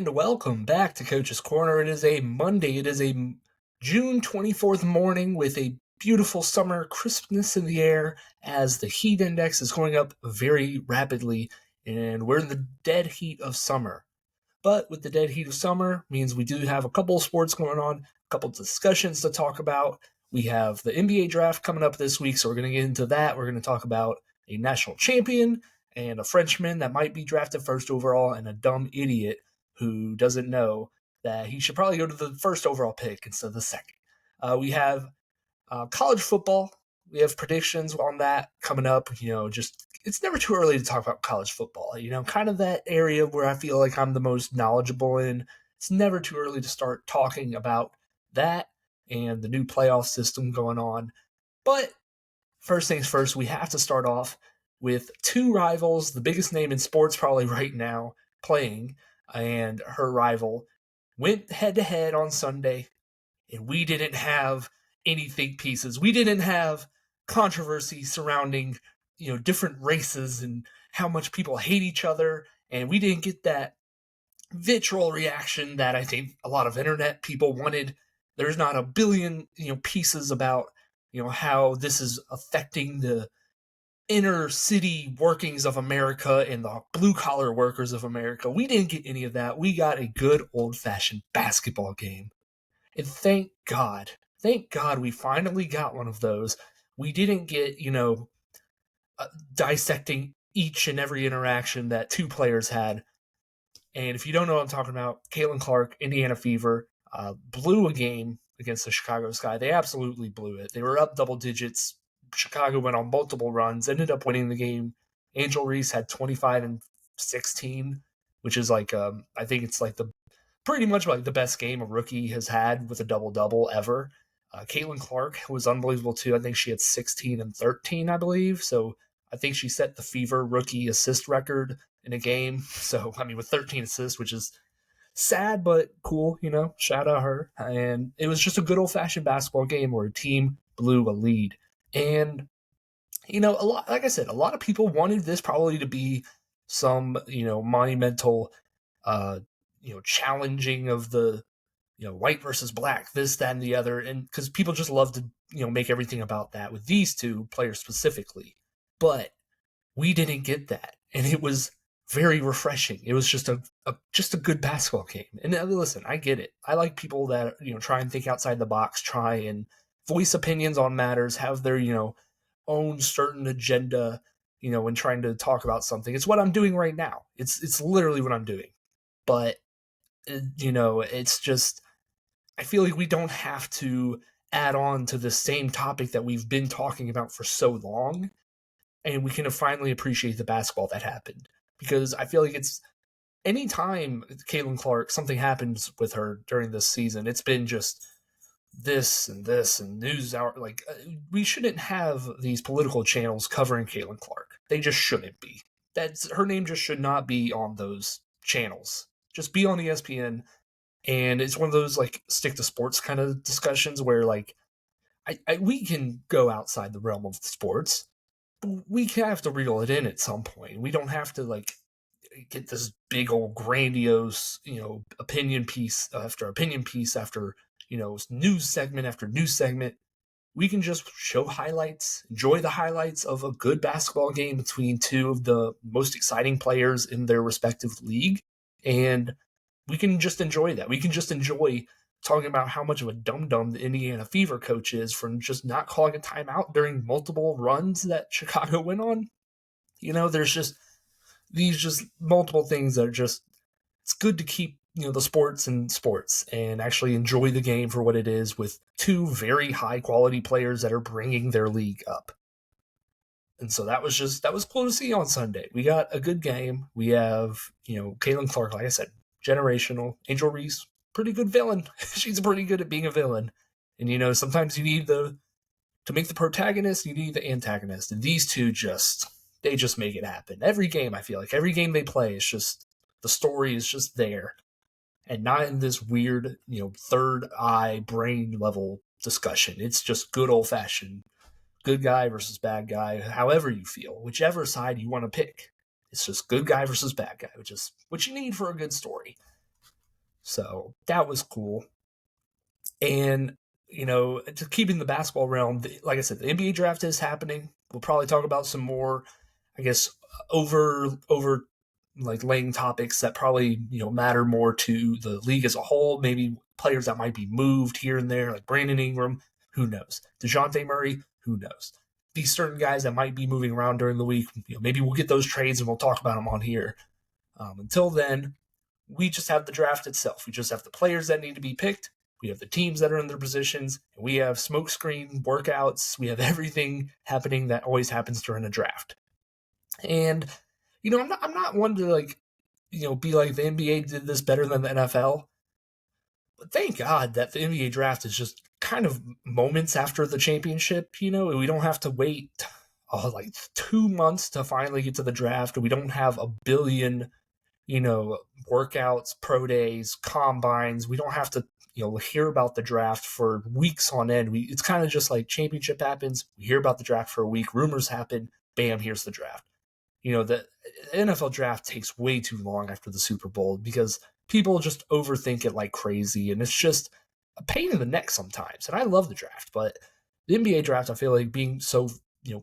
And welcome back to Coach's Corner. It is a Monday. It is a June 24th morning with a beautiful summer crispness in the air as the heat index is going up very rapidly, and we're in the dead heat of summer. But with the dead heat of summer means we do have a couple of sports going on, a couple of discussions to talk about. We have the NBA draft coming up this week, so we're going to get into that. We're going to talk about a national champion and a Frenchman that might be drafted first overall and a dumb idiot who doesn't know that he should probably go to the first overall pick instead of the second. We have college football. We have predictions on that coming up. Just it's never too early to talk about college football. Kind of that area where I feel like I'm the most knowledgeable in. It's never too early to start talking about that and the new playoff system going on. But first things first, we have to start off with two rivals, the biggest name in sports probably right now, playing, and her rival went head-to-head on Sunday, and we didn't have any think pieces. We didn't have controversy surrounding, different races and how much people hate each other, and we didn't get that vitriol reaction that I think a lot of internet people wanted. There's not a billion, pieces about, how this is affecting the inner city workings of America and the blue collar workers of America. We didn't get any of that. We got a good old fashioned basketball game. And thank God we finally got one of those. We didn't get, dissecting each and every interaction that two players had. And if you don't know what I'm talking about, Caitlin Clark, Indiana Fever, blew a game against the Chicago Sky. They absolutely blew it. They were up double digits. Chicago went on multiple runs, ended up winning the game. Angel Reese had 25 and 16, which is like, I think it's like pretty much like the best game a rookie has had with a double-double ever. Caitlin Clark was unbelievable too. I think she had 16 and 13, I believe. So I think she set the Fever rookie assist record in a game. So, with 13 assists, which is sad but cool, shout out her. And it was just a good old-fashioned basketball game where a team blew a lead. And, a lot, like I said, a lot of people wanted this probably to be some, monumental, challenging of the, white versus black, this, that, and the other. And because people just love to, make everything about that with these two players specifically. But we didn't get that. And it was very refreshing. It was just a good basketball game. And listen, I get it. I like people that, try and think outside the box, try and voice opinions on matters, have their, own certain agenda, when trying to talk about something. It's what I'm doing right now. It's literally what I'm doing. But, it's just, I feel like we don't have to add on to the same topic that we've been talking about for so long. And we can finally appreciate the basketball that happened. Because I feel like it's anytime Caitlin Clark, something happens with her during this season, it's been just this and news hour. Like, we shouldn't have these political channels covering Caitlin Clark. They just shouldn't be. Her name just should not be on those channels. Just be on ESPN. And it's one of those, like, stick to sports kind of discussions where, like, we can go outside the realm of sports. We have to reel it in at some point. We don't have to, like, get this big old grandiose, opinion piece after, news segment after news segment. We can just show highlights, enjoy the highlights of a good basketball game between two of the most exciting players in their respective league. And we can just enjoy that. We can just enjoy talking about how much of a dum-dum the Indiana Fever coach is from just not calling a timeout during multiple runs that Chicago went on. There's just these just multiple things that are just, it's good to keep, the sports and sports and actually enjoy the game for what it is with two very high quality players that are bringing their league up. And so that was cool to see on Sunday. We got a good game. We have, Caitlin Clark, like I said, generational. Angel Reese, pretty good villain. She's pretty good at being a villain. And, sometimes you need to make the protagonist, you need the antagonist. And these two they just make it happen. Every game, I feel like, every game they play, it's just, the story is just there. And not in this weird, third eye brain level discussion. It's just good old fashioned good guy versus bad guy, however you feel, whichever side you want to pick. It's just good guy versus bad guy, which is what you need for a good story. So that was cool. And, to keeping the basketball realm, like I said, the NBA draft is happening. We'll probably talk about some more, I guess, over like laying topics that probably, matter more to the league as a whole. Maybe players that might be moved here and there, like Brandon Ingram, who knows? DeJounte Murray, who knows? These certain guys that might be moving around during the week, maybe we'll get those trades and we'll talk about them on here. Until then, we just have the draft itself. We just have the players that need to be picked. We have the teams that are in their positions. And we have smokescreen workouts. We have everything happening that always happens during a draft. And I'm not one to be like the NBA did this better than the NFL. But thank God that the NBA draft is just kind of moments after the championship. We don't have to wait like 2 months to finally get to the draft. We don't have a billion workouts, pro days, combines. We don't have to, hear about the draft for weeks on end. It's kind of just like championship happens. We hear about the draft for a week. Rumors happen. Bam, here's the draft. The NFL draft takes way too long after the Super Bowl because people just overthink it like crazy. And it's just a pain in the neck sometimes. And I love the draft, but the NBA draft, I feel like being so,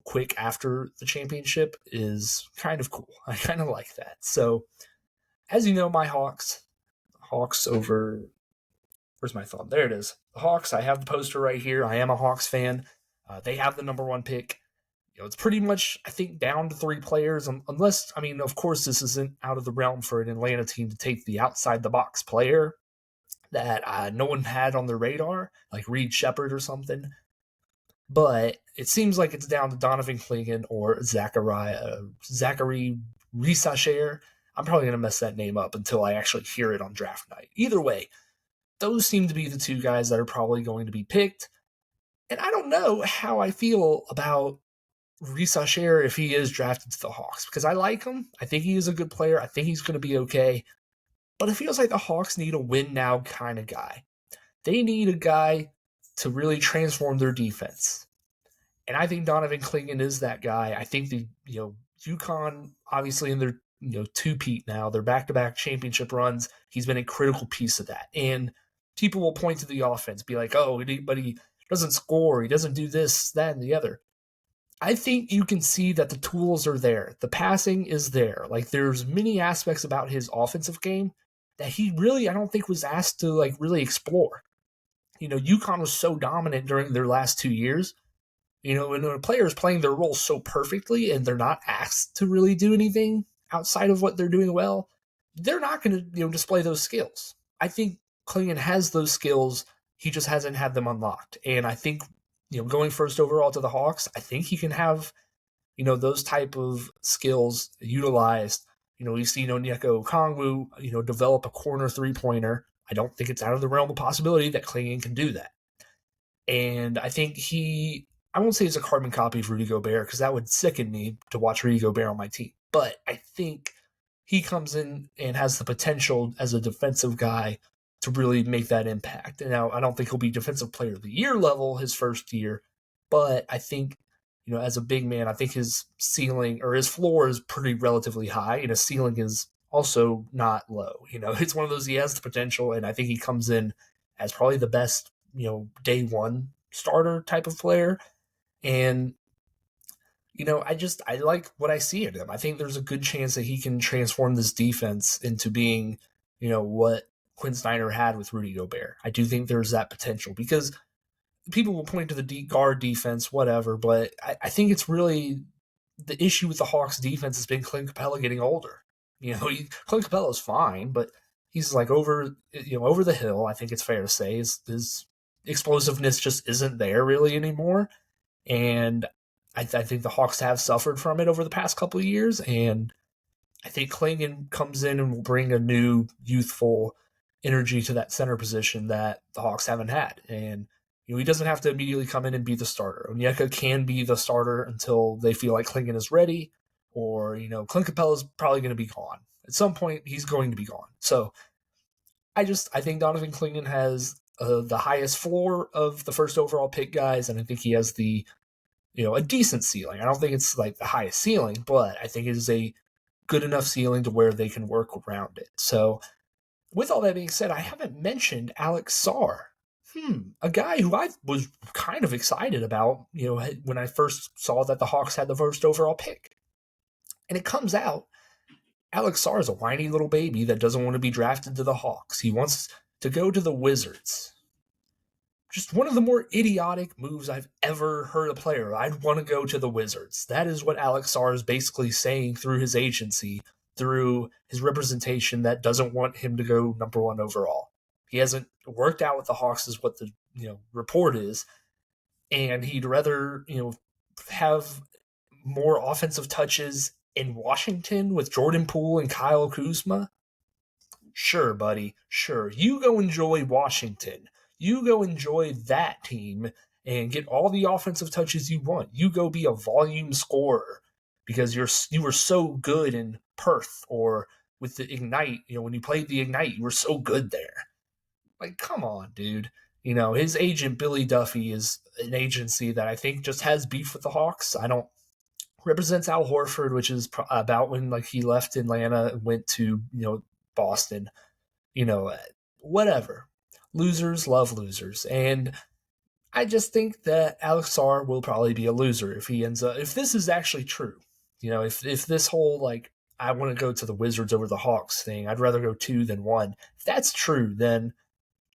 quick after the championship is kind of cool. I kind of like that. So, as you know, my Hawks over, where's my thumb? There it is. The Hawks, I have the poster right here. I am a Hawks fan. They have the number one pick. It's pretty much, I think, down to 3 players, unless, of course, this isn't out of the realm for an Atlanta team to take the outside-the-box player that no one had on their radar, like Reed Shepard or something. But it seems like it's down to Donovan Clingan or Zachary Reese. I'm probably going to mess that name up until I actually hear it on draft night. Either way, those seem to be the 2 guys that are probably going to be picked. And I don't know how I feel about Reese if he is drafted to the Hawks, because I like him. I think he is a good player. I think he's going to be okay. But it feels like the Hawks need a win now kind of guy. They need a guy to really transform their defense. And I think Donovan Clingan is that guy. I think UConn, obviously in their two-peat now, their back-to-back championship runs, he's been a critical piece of that. And people will point to the offense, be like, oh, but he doesn't score, he doesn't do this, that, and the other. I think you can see that the tools are there. The passing is there. Like, there's many aspects about his offensive game that he really, I don't think, was asked to really explore. UConn was so dominant during their last 2 years. When a player is playing their role so perfectly and they're not asked to really do anything outside of what they're doing well, they're not going to display those skills. I think Clingan has those skills. He just hasn't had them unlocked. And I think going first overall to the Hawks, I think he can have those type of skills utilized. We've seen Onyeka Okongwu develop a corner 3-pointer. I don't think it's out of the realm of possibility that Clingan can do that. And I think I won't say he's a carbon copy of Rudy Gobert, because that would sicken me to watch Rudy Gobert on my team. But I think he comes in and has the potential as a defensive guy to really make that impact. And now I don't think he'll be Defensive Player of the Year level his first year, but I think, as a big man, I think his ceiling or his floor is pretty relatively high, and his ceiling is also not low. It's one of those, he has the potential, and I think he comes in as probably the best, day one starter type of player. And, I like what I see in him. I think there's a good chance that he can transform this defense into being, what Quinn Snyder had with Rudy Gobert. I do think there's that potential, because people will point to the deep guard defense, whatever, but I think it's really the issue with the Hawks defense has been Clint Capella getting older. Clint Capella is fine, but he's over the hill. I think it's fair to say his explosiveness just isn't there really anymore. And I think the Hawks have suffered from it over the past couple of years. And I think Clingan comes in and will bring a new youthful energy to that center position that the Hawks haven't had. And he doesn't have to immediately come in and be the starter. Onyeka can be the starter until they feel like Clingan is ready, or Clint Capella is probably going to be gone at some point. He's going to be gone. So I think Donovan Clingan has the highest floor of the first overall pick guys, and I think he has the a decent ceiling. I don't think it's the highest ceiling, but I think it is a good enough ceiling to where they can work around it. So with all that being said, I haven't mentioned Alex Sarr. A guy who I was kind of excited about, when I first saw that the Hawks had the first overall pick. And it comes out, Alex Sarr is a whiny little baby that doesn't want to be drafted to the Hawks. He wants to go to the Wizards. Just one of the more idiotic moves I've ever heard a player. I'd want to go to the Wizards. That is what Alex Sarr is basically saying through his agency, through his representation that doesn't want him to go number one overall. He hasn't worked out with the Hawks, is what the report is, and he'd rather have more offensive touches in Washington with Jordan Poole and Kyle Kuzma. Sure, buddy. Sure. You go enjoy Washington. You go enjoy that team and get all the offensive touches you want. You go be a volume scorer because you were so good in Perth or with the Ignite. When you played the Ignite, you were so good there. Like, come on, dude. His agent, Billy Duffy, is an agency that I think just has beef with the Hawks. Represents Al Horford, which is about when he left Atlanta and went to, Boston. Whatever. Losers love losers. And I just think that Alex Sarr will probably be a loser if he ends up, if this is actually true. If this whole, I want to go to the Wizards over the Hawks thing, I'd rather go 2 than 1. If that's true, then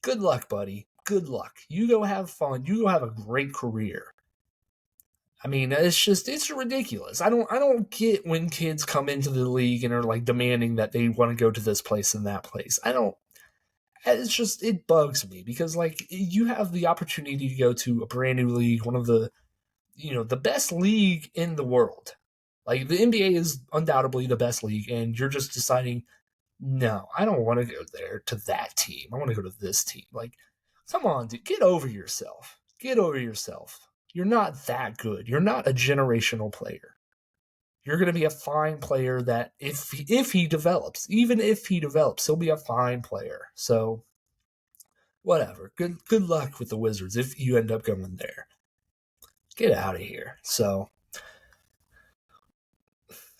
good luck, buddy. Good luck. You go have fun. You go have a great career. It's ridiculous. I don't get when kids come into the league and are demanding that they want to go to this place and that place. It bugs me because you have the opportunity to go to a brand new league, one of the, the best league in the world. The NBA is undoubtedly the best league, and you're just deciding, no, I don't want to go there to that team. I want to go to this team. Come on, dude, get over yourself. Get over yourself. You're not that good. You're not a generational player. You're going to be a fine player that if he develops, even if he develops, he'll be a fine player. So, whatever. Good luck with the Wizards if you end up going there. Get out of here. So,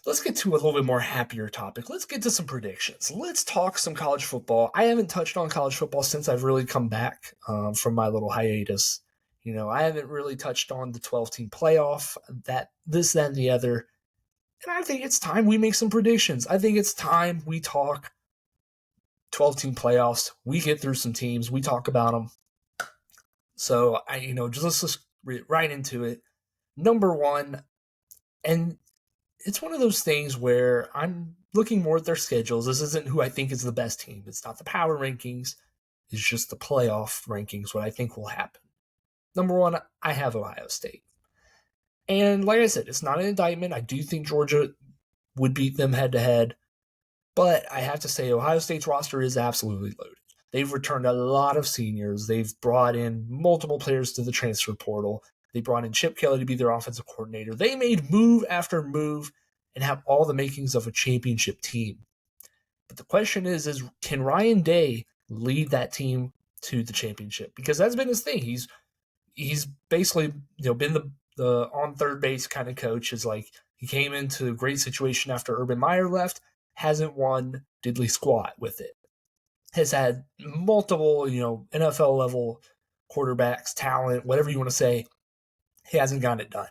let's get to a little bit more happier topic. Let's get to some predictions. Let's talk some college football. I haven't touched on college football since I've really come back from my little hiatus. I haven't really touched on the 12-team playoff, that, and the other. And I think it's time we make some predictions. I think it's time we talk 12-team playoffs. We get through some teams. We talk about them. So, let's right into it. Number 1, and it's one of those things where I'm looking more at their schedules. This isn't who I think is the best team. It's not the power rankings. It's just the playoff rankings, what I think will happen. Number 1, I have Ohio State. And like I said, it's not an indictment. I do think Georgia would beat them head-to-head. But I have to say, Ohio State's roster is absolutely loaded. They've returned a lot of seniors. They've brought in multiple players to the transfer portal. They brought in Chip Kelly to be their offensive coordinator. They made move after move and have all the makings of a championship team. But the question is can Ryan Day lead that team to the championship? Because that's been his thing. He's basically been the on third base kind of coach. Is he came into a great situation after Urban Meyer left, hasn't won diddly squat with it. Has had multiple, NFL level quarterbacks, talent, whatever you want to say. He hasn't gotten it done.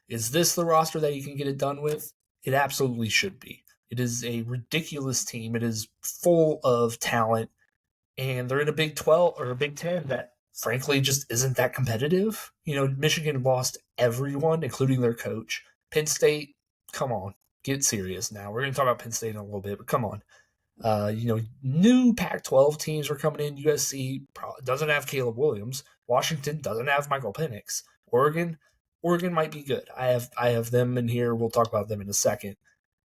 Is this the roster that you can get it done with? It absolutely should be. It is a ridiculous team. It is full of talent, and they're in a Big 12 or a Big 10 that frankly just isn't that competitive. Michigan lost everyone, including their coach. Penn State, come on, get serious now. We're going to talk about Penn State in a little bit, but come on. New Pac-12 teams are coming in. USC doesn't have Caleb Williams. Washington doesn't have Michael Penix. Oregon might be good. I have them in here. We'll talk about them in a second.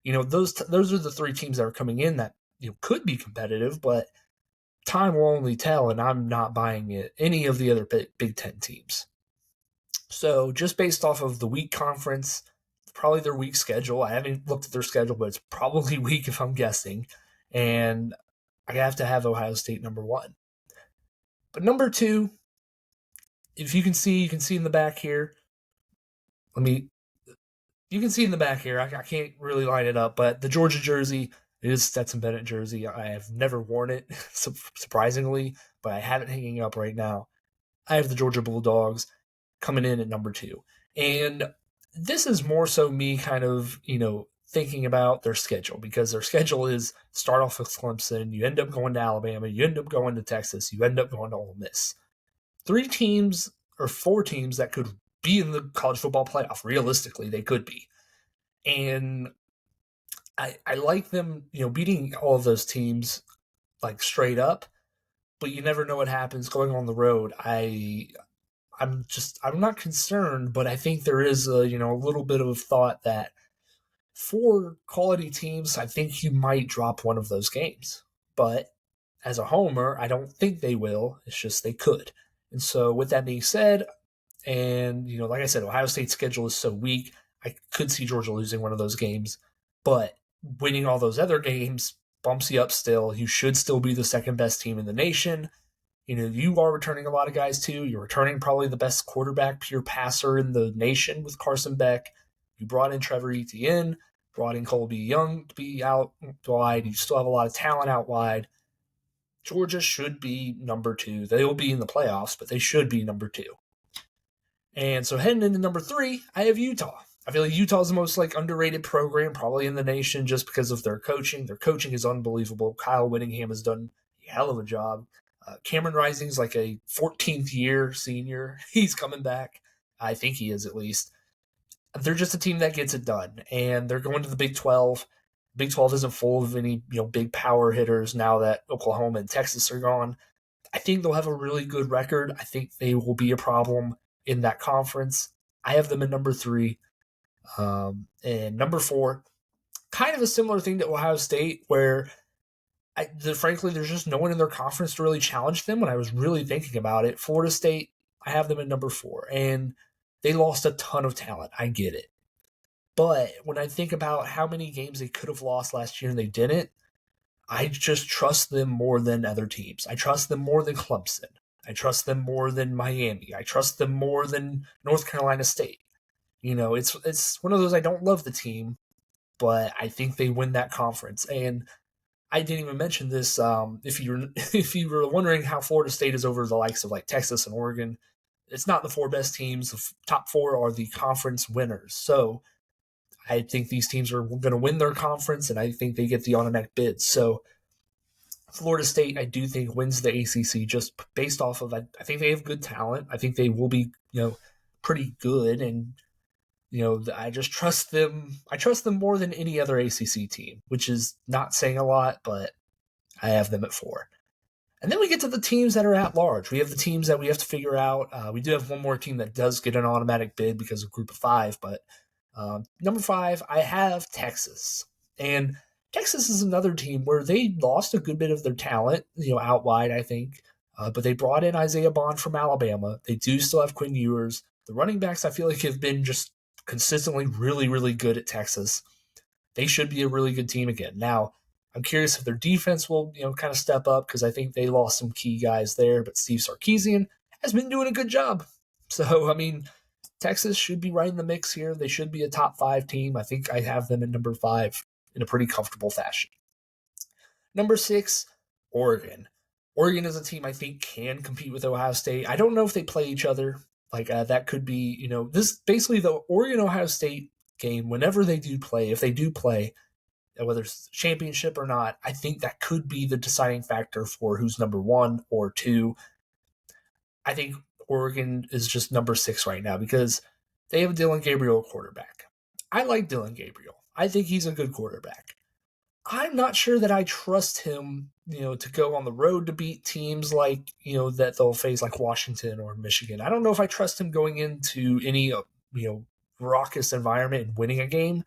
Those are the 3 teams that are coming in that could be competitive, but time will only tell, and I'm not buying it. Any of the other Big 10 teams. So just based off of the week conference, probably their week schedule. I haven't looked at their schedule, but it's probably weak if I'm guessing. And I have to have Ohio State number 1. But number 2, if you can see in the back here. You can see in the back here. I can't really line it up, but the Georgia jersey, It is Stetson Bennett jersey. I have never worn it, surprisingly, but I have it hanging up right now. I have the Georgia Bulldogs coming in at number 2. And this is more so me kind of, thinking about their schedule, because their schedule is start off with Clemson, you end up going to Alabama, you end up going to Texas, you end up going to Ole Miss. 3 teams or 4 teams that could be in the college football playoff. Realistically, they could be. And I like them, beating all of those teams like straight up, but you never know what happens going on the road. I'm not concerned, but I think there is a little bit of thought that for quality teams, I think you might drop one of those games. But as a homer, I don't think they will. It's just they could. And so with that being said, and like I said, Ohio State's schedule is so weak, I could see Georgia losing one of those games. But winning all those other games bumps you up still. You should still be the second best team in the nation. You are returning a lot of guys too. You're returning probably the best quarterback, pure passer in the nation with Carson Beck. You brought in Trevor Etienne, brought in Colby Young to be out wide. You still have a lot of talent out wide. Georgia should be number 2. They will be in the playoffs, but they should be number 2. And so heading into number 3, I have Utah. I feel like Utah is the most underrated program probably in the nation just because of their coaching. Their coaching is unbelievable. Kyle Whittingham has done a hell of a job. Cameron Rising's like a 14th year senior. He's coming back. I think he is, at least. They're just a team that gets it done, and they're going to the Big 12. Big 12 isn't full of any big power hitters now that Oklahoma and Texas are gone. I think they'll have a really good record. I think they will be a problem in that conference. I have them at number 3. And number 4, kind of a similar thing to Ohio State, where frankly, there's just no one in their conference to really challenge them when I was really thinking about it. Florida State, I have them at number 4, and they lost a ton of talent. I get it. But when I think about how many games they could have lost last year and they didn't, I just trust them more than other teams. I trust them more than Clemson. I trust them more than Miami. I trust them more than North Carolina State. It's one of those, I don't love the team, but I think they win that conference. And I didn't even mention this. If you were wondering how Florida State is over the likes of Texas and Oregon, it's not the 4 best teams. The top 4 are the conference winners. So I think these teams are going to win their conference, and I think they get the automatic bids. So Florida State, I do think, wins the ACC just based off of, I think they have good talent. I think they will be, pretty good, and I just trust them. I trust them more than any other ACC team, which is not saying a lot, but I have them at 4. And then we get to the teams that are at large. We have the teams that we have to figure out. We do have one more team that does get an automatic bid because of Group of 5, but number 5, I have Texas. And Texas is another team where they lost a good bit of their talent, out wide, I think. But they brought in Isaiah Bond from Alabama. They do still have Quinn Ewers. The running backs, I feel like, have been just consistently really, really good at Texas. They should be a really good team again. Now, I'm curious if their defense will, kind of step up, because I think they lost some key guys there, but Steve Sarkisian has been doing a good job. So, Texas should be right in the mix here. They should be a top 5 team. I think I have them at number 5 in a pretty comfortable fashion. Number 6, Oregon. Oregon is a team I think can compete with Ohio State. I don't know if they play each other. That could be, this basically the Oregon-Ohio State game, whenever they do play, if they do play, whether it's championship or not, I think that could be the deciding factor for who's number 1 or 2. I think Oregon is just number 6 right now because they have Dylan Gabriel quarterback. I like Dylan Gabriel. I think he's a good quarterback. I'm not sure that I trust him, to go on the road to beat teams like, that they'll face like Washington or Michigan. I don't know if I trust him going into any, raucous environment and winning a game,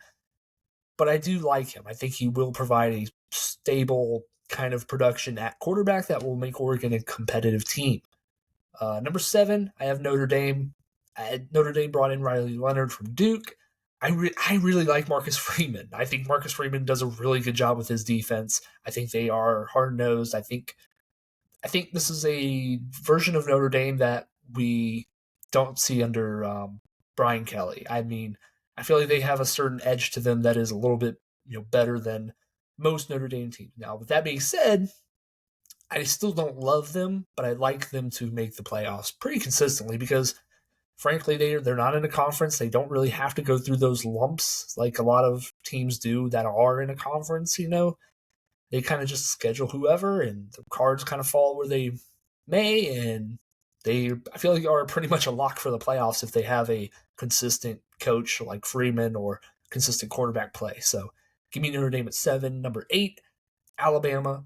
but I do like him. I think he will provide a stable kind of production at quarterback that will make Oregon a competitive team. Number 7, I have Notre Dame. Notre Dame brought in Riley Leonard from Duke. I really like Marcus Freeman. I think Marcus Freeman does a really good job with his defense. I think they are hard-nosed. I think this is a version of Notre Dame that we don't see under Brian Kelly. I feel like they have a certain edge to them that is a little bit better than most Notre Dame teams. Now, with that being said, I still don't love them, but I like them to make the playoffs pretty consistently because, frankly, they're not in a conference. They don't really have to go through those lumps like a lot of teams do that are in a conference. They kind of just schedule whoever, and the cards kind of fall where they may, and I feel like, are pretty much a lock for the playoffs if they have a consistent coach like Freeman or consistent quarterback play. So give me Notre Dame at 7. Number 8, Alabama.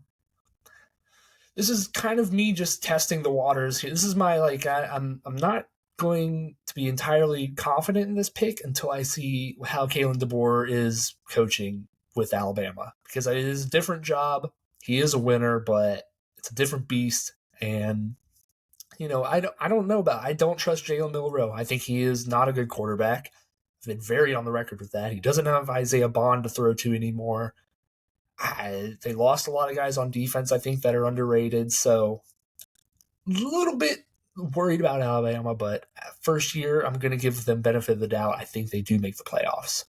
This is kind of me just testing the waters here. This is my I'm not going to be entirely confident in this pick until I see how Kalen DeBoer is coaching with Alabama, because it is a different job. He is a winner, but it's a different beast. And I don't know I don't trust Jalen Milroe. I think he is not a good quarterback. I've been very on the record with that. He doesn't have Isaiah Bond to throw to anymore. They lost a lot of guys on defense, I think, that are underrated. So a little bit worried about Alabama, but first year, I'm going to give them benefit of the doubt. I think they do make the playoffs.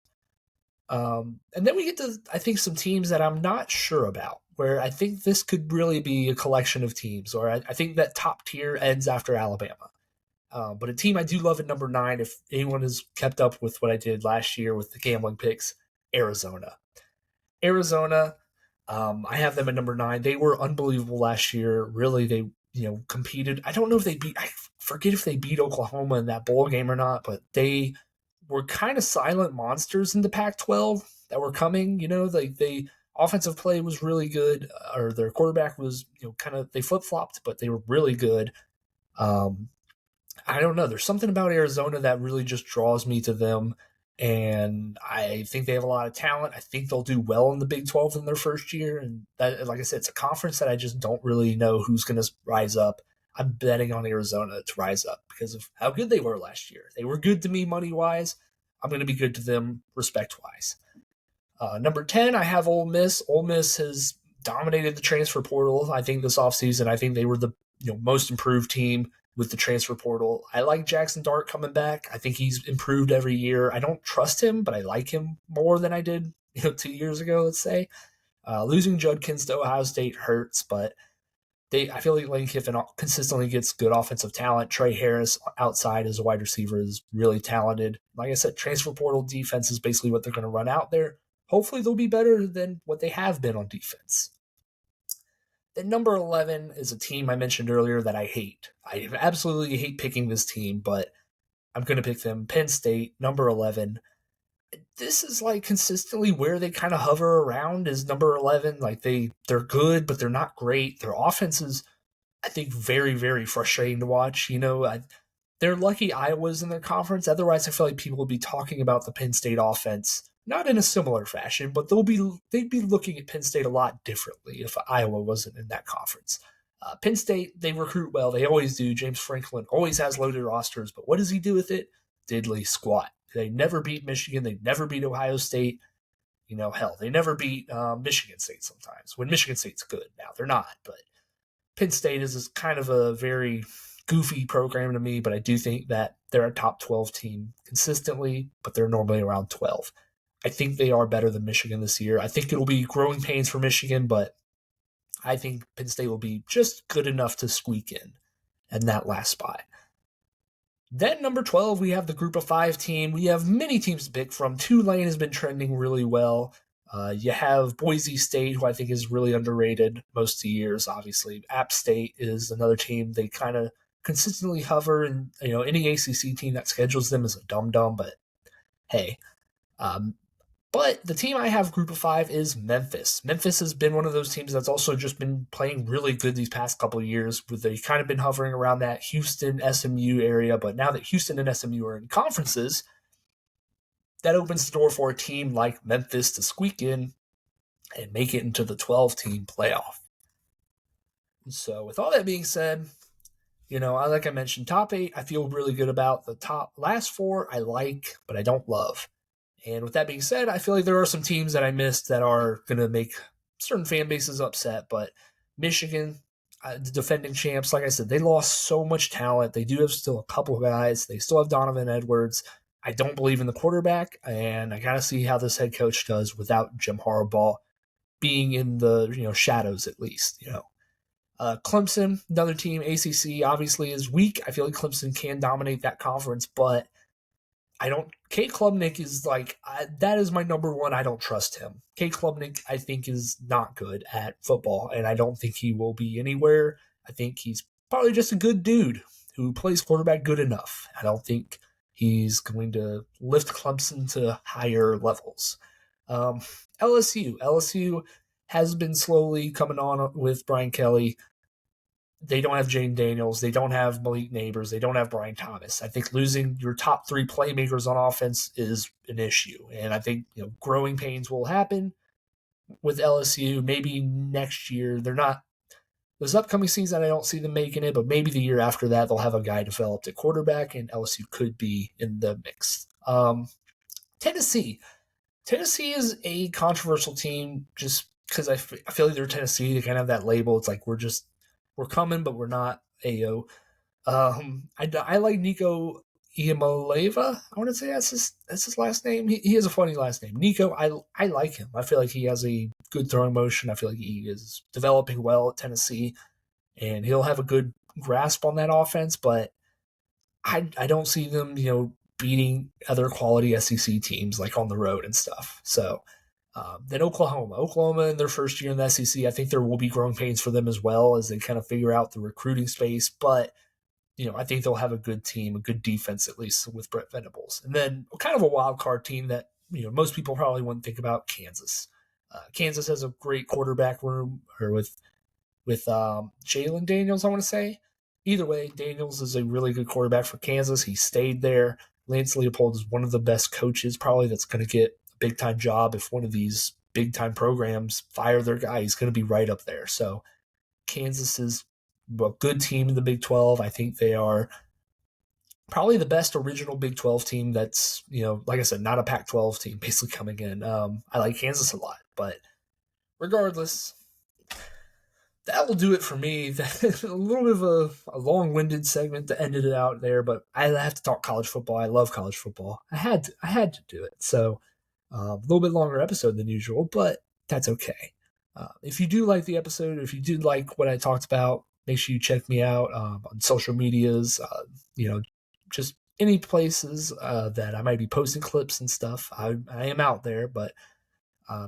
And then we get to, I think, some teams that I'm not sure about, where I think this could really be a collection of teams, or I think that top tier ends after Alabama. But a team I do love at number 9, if anyone has kept up with what I did last year with the gambling picks, Arizona. I have them at number 9. They were unbelievable last year. Really, they competed. I don't know if they beat. I forget if they beat Oklahoma in that bowl game or not, but they were kind of silent monsters in the Pac-12 that were coming. They offensive play was really good, or their quarterback was kind of, they flip-flopped, but they were really good. I don't know. There's something about Arizona that really just draws me to them. And I think they have a lot of talent. I think they'll do well in the Big 12 in their first year. And that, like I said, it's a conference that I just don't really know who's going to rise up. I'm betting on Arizona to rise up because of how good they were last year. They were good to me money-wise. I'm going to be good to them respect-wise. Number 10, I have Ole Miss. Ole Miss has dominated the transfer portal, I think, this offseason. I think they were the most improved team with the transfer portal. I like Jackson Dart coming back. I think he's improved every year. I don't trust him, but I like him more than I did 2 years ago, let's say. Losing Judkins to Ohio State hurts, but I feel like Lane Kiffin consistently gets good offensive talent. Trey Harris outside as a wide receiver is really talented. Like I said, transfer portal defense is basically what they're going to run out there. Hopefully they'll be better than what they have been on defense. Then number 11 is a team I mentioned earlier that I hate. I absolutely hate picking this team, but I'm going to pick them. Penn State, number 11. This is like consistently where they kind of hover around is number 11. Like they're good, but they're not great. Their offense is, I think, very, very frustrating to watch. They're lucky Iowa's in their conference. Otherwise, I feel like people would be talking about the Penn State offense, not in a similar fashion, but they'd be looking at Penn State a lot differently if Iowa wasn't in that conference. Penn State, they recruit well. They always do. James Franklin always has loaded rosters, but what does he do with it? Diddly squat. They never beat Michigan. They never beat Ohio State. Hell, they never beat Michigan State sometimes, when Michigan State's good. Now, they're not, but Penn State is kind of a very goofy program to me, but I do think that they're a top 12 team consistently, but they're normally around 12. I think they are better than Michigan this year. I think it'll be growing pains for Michigan, but I think Penn State will be just good enough to squeak in that last spot. Then number 12, we have the group of 5 team. We have many teams to pick from. Tulane has been trending really well. You have Boise State, who I think is really underrated most of the years, obviously. App State is another team. They kind of consistently hover, and any ACC team that schedules them is a dum-dum, but hey. But the team I have group of 5 is Memphis. Memphis has been one of those teams that's also just been playing really good these past couple of years. They've kind of been hovering around that Houston, SMU area, but now that Houston and SMU are in conferences, that opens the door for a team like Memphis to squeak in and make it into the 12-team playoff. So with all that being said, like I mentioned, top 8, I feel really good about. The last 4 I like, but I don't love. And with that being said, I feel like there are some teams that I missed that are going to make certain fan bases upset. But Michigan, the defending champs, like I said, they lost so much talent. They do have still a couple of guys. They still have Donovan Edwards. I don't believe in the quarterback, and I got to see how this head coach does without Jim Harbaugh. being in the shadows at least. Clemson, another team, ACC obviously is weak. I feel like Clemson can dominate that conference, but I don't. Kate Klubnik is that is my number one. I don't trust him. Kate Klubnik, I think, is not good at football, and I don't think he will be anywhere. I think he's probably just a good dude who plays quarterback good enough. I don't think he's going to lift Clemson to higher levels. LSU has been slowly coming on with Brian Kelly. They don't have Jane Daniels. They don't have Malik Neighbors. They don't have Brian Thomas. I think losing your top three playmakers on offense is an issue. And I think growing pains will happen with LSU. Maybe next year. They're not – this upcoming season, I don't see them making it, but maybe the year after that they'll have a guy developed at quarterback, and LSU could be in the mix. Tennessee. Tennessee is a controversial team just because I feel like they're Tennessee. They kind of have that label. It's like we're coming, but we're not. Ayo. I like Nico Iamaleva. I want to say that's his last name. He has a funny last name. Nico, I like him. I feel like he has a good throwing motion. I feel like he is developing well at Tennessee, and he'll have a good grasp on that offense. But I don't see them, beating other quality SEC teams like on the road and stuff. So. Then Oklahoma in their first year in the SEC, I think there will be growing pains for them as well as they kind of figure out the recruiting space. But, I think they'll have a good team, a good defense at least with Brett Venables. And then kind of a wild card team that, most people probably wouldn't think about, Kansas. Kansas has a great quarterback room with Jalen Daniels, I want to say. Either way, Daniels is a really good quarterback for Kansas. He stayed there. Lance Leopold is one of the best coaches probably that's going to get big-time job. If one of these big-time programs fire their guy, he's going to be right up there. So Kansas is a good team in the Big 12. I think they are probably the best original Big 12 team that's, like I said, not a Pac-12 team basically coming in. I like Kansas a lot. But regardless, that will do it for me. A little bit of a long-winded segment that ended it out there, but I have to talk college football. I love college football. I had to do it. So a little bit longer episode than usual, but that's okay. If you do like the episode, if you did like what I talked about, make sure you check me out on social medias, just any places that I might be posting clips and stuff. I am out there, but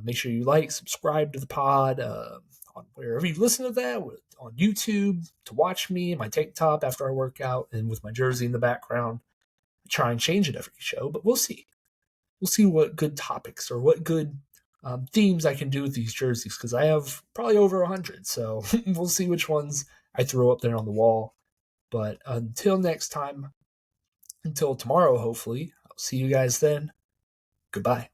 make sure you subscribe to the pod on wherever you listen to that, on YouTube, to watch me in my tank top after I work out and with my jersey in the background. I try and change it every show, but we'll see. We'll see what good topics or what good themes I can do with these jerseys, because I have probably over 100. So we'll see which ones I throw up there on the wall. But until next time, until tomorrow, hopefully, I'll see you guys then. Goodbye.